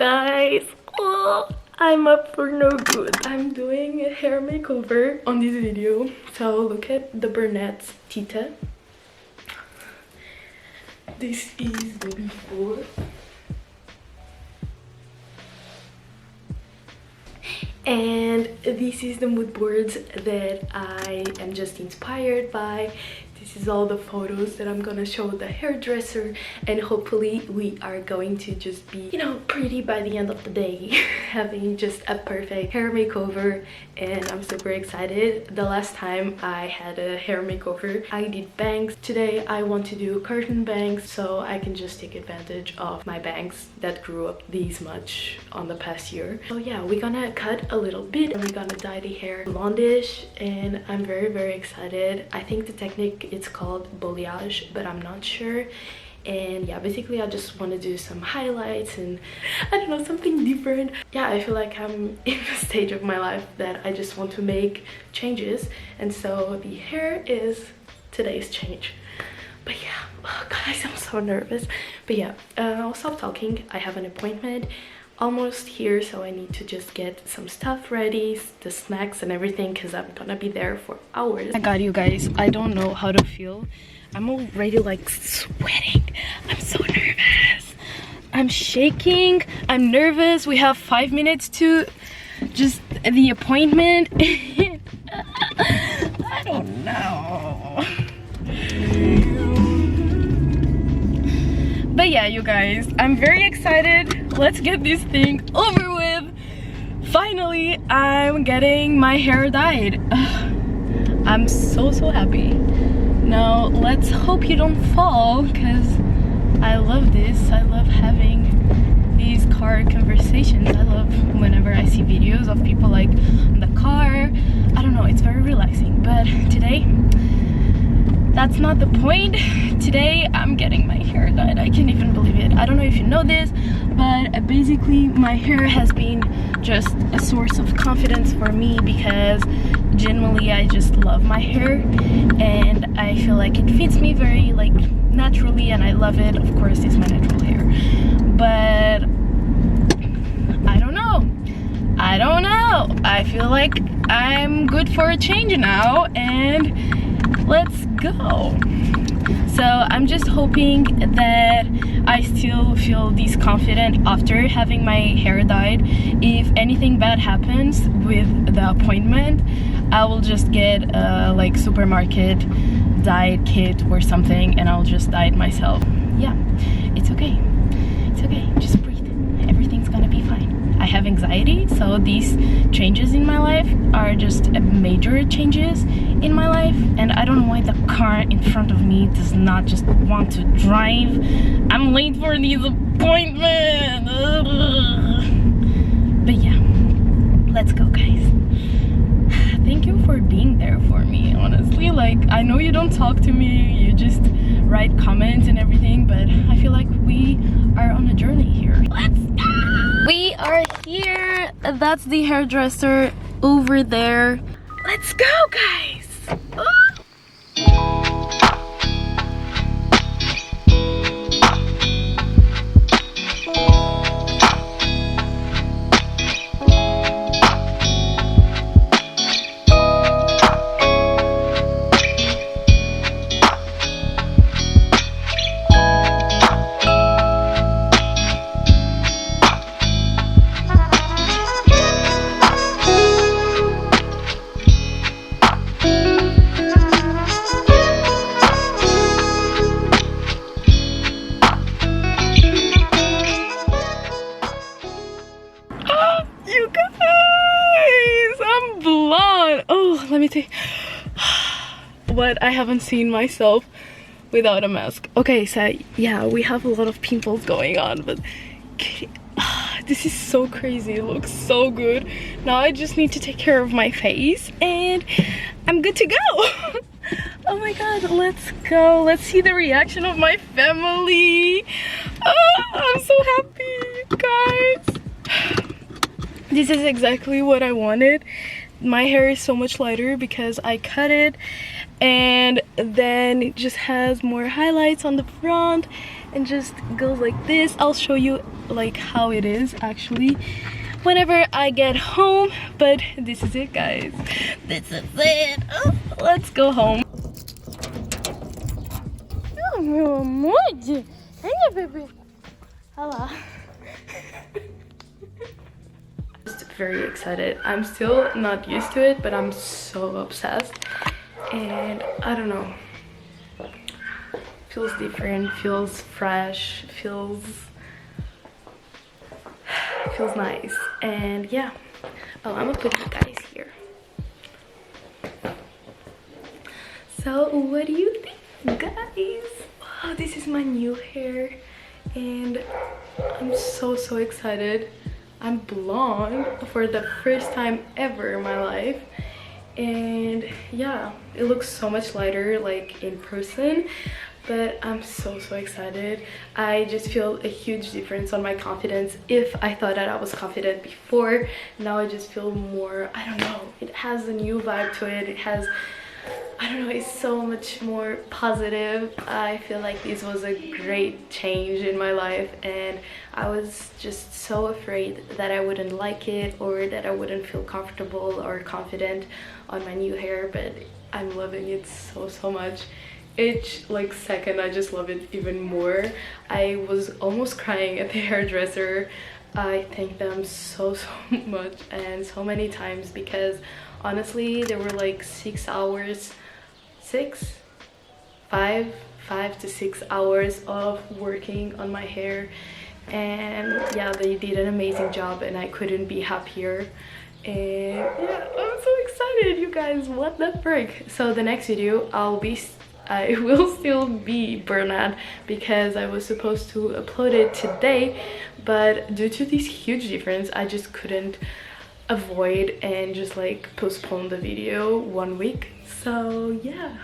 guys, oh, I'm up for no good. I'm doing a hair makeover on this video. So look at the brunettes tita. This is the before. And this is the mood boards that I am just inspired by. This is all the photos that I'm gonna show the hairdresser, and hopefully we are going to just be, you know, pretty by the end of the day, having just a perfect hair makeover. And I'm super excited. The last time I had a hair makeover, I did bangs. Today I want to do curtain bangs, so I can just take advantage of my bangs that grew up this much on the past year. So yeah, we're gonna cut a little bit and we're gonna dye the hair blondish, and I'm very excited. I think the technique, it's called balayage, but I'm not sure. And yeah, basically I just want to do some highlights and I don't know, something different. Yeah, I feel like I'm in the stage of my life that I just want to make changes, and so the hair is today's change. But yeah, oh guys, I'm so nervous. But yeah, I'll stop talking. I have an appointment almost here, so I need to just get some stuff ready, the snacks and everything, because I'm gonna be there for hours. I got you guys, I don't know how to feel. I'm already like sweating. I'm so nervous. I'm shaking. I'm nervous. We have 5 minutes to just the appointment. I don't know. But yeah, you guys, I'm very excited. Let's get this thing over with. Finally, I'm getting my hair dyed. I'm so happy. Now let's hope you don't fall, because I love this. I love having these car conversations. I love whenever I see videos of people like in the car. I don't know, it's very relaxing. But today, that's not the point. Today I'm getting my hair dyed. I can't even believe it. I don't know if you know this, but basically my hair has been just a source of confidence for me, because genuinely I just love my hair and I feel like it fits me very like naturally, and I love it. Of course, it's my natural hair, but I don't know. I feel like I'm good for a change now, and let's go. So I'm just hoping that I still feel this confident after having my hair dyed. If anything bad happens with the appointment, I will just get a like supermarket dye kit or something, and I'll just dye it myself. Yeah, it's okay. It's okay. Just breathe. Everything's gonna be fine. I have anxiety, so these changes in my life are just major changes in my life, and I don't know why the car in front of me does not just want to drive. I'm late for this appointment. But yeah, let's go, guys. Thank you for being there for me, honestly. Like, I know you don't talk to me, you just write comments and everything, but I feel like we are on a journey here. Let's go! We are here. That's the hairdresser over there. Let's go, guys! Let me take what I haven't seen myself without a mask. Okay, so yeah, we have a lot of pimples going on, but this is so crazy. It looks so good. Now I just need to take care of my face and I'm good to go. Oh my god, let's go. Let's see the reaction of my family. Oh, I'm so happy, guys. This is exactly what I wanted. My hair is so much lighter because I cut it, and then it just has more highlights on the front and just goes like this. I'll show you like how it is actually whenever I get home. But this is it, guys. This is it. Oh, let's go home. Oh, meu amor. Hey, baby. Hello. Just very excited. I'm still not used to it, but I'm so obsessed. And I don't know. Feels different, feels fresh, feels nice. And yeah. Oh, I'm gonna put you guys here. So what do you think, guys? Oh, this is my new hair and I'm so excited. I'm blonde for the first time ever in my life, and yeah, it looks so much lighter like in person, but I'm so excited. I just feel a huge difference on my confidence. If I thought that I was confident before, now I just feel more, I don't know, it has a new vibe to it. It has, I don't know, it's so much more positive. I feel like this was a great change in my life, and I was just so afraid that I wouldn't like it or that I wouldn't feel comfortable or confident on my new hair, but I'm loving it so much. Each like second I just love it even more. I was almost crying at the hairdresser. I thank them so much and so many times, because honestly there were like 6 hours, 5 to 6 hours of working on my hair, and yeah, they did an amazing job and I couldn't be happier. And yeah, I'm so excited, you guys, what the frick. So the next video I will still be brunette, because I was supposed to upload it today, but due to this huge difference I just couldn't avoid and just like postpone the video 1 week. So yeah,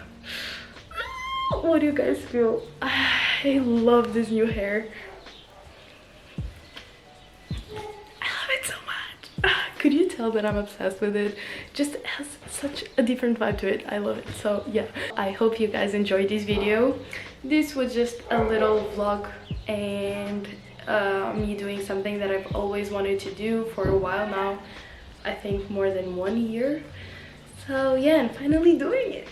what do you guys feel? I love this new hair. I love it so much. Could you tell that I'm obsessed with it? Just has such a different vibe to it. I love it. So yeah, I hope you guys enjoyed this video. This was just a little vlog and me doing something that I've always wanted to do for a while now. I think more than 1 year. So yeah, and finally doing it.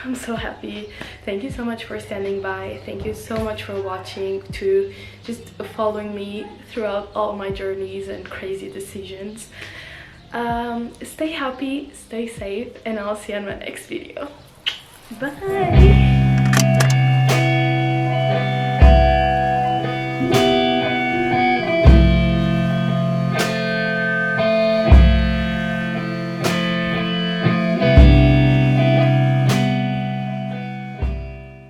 I'm so happy. Thank you so much for standing by. Thank you so much for watching, to just following me throughout all my journeys and crazy decisions. Stay happy, stay safe, and I'll see you in my next video. Bye.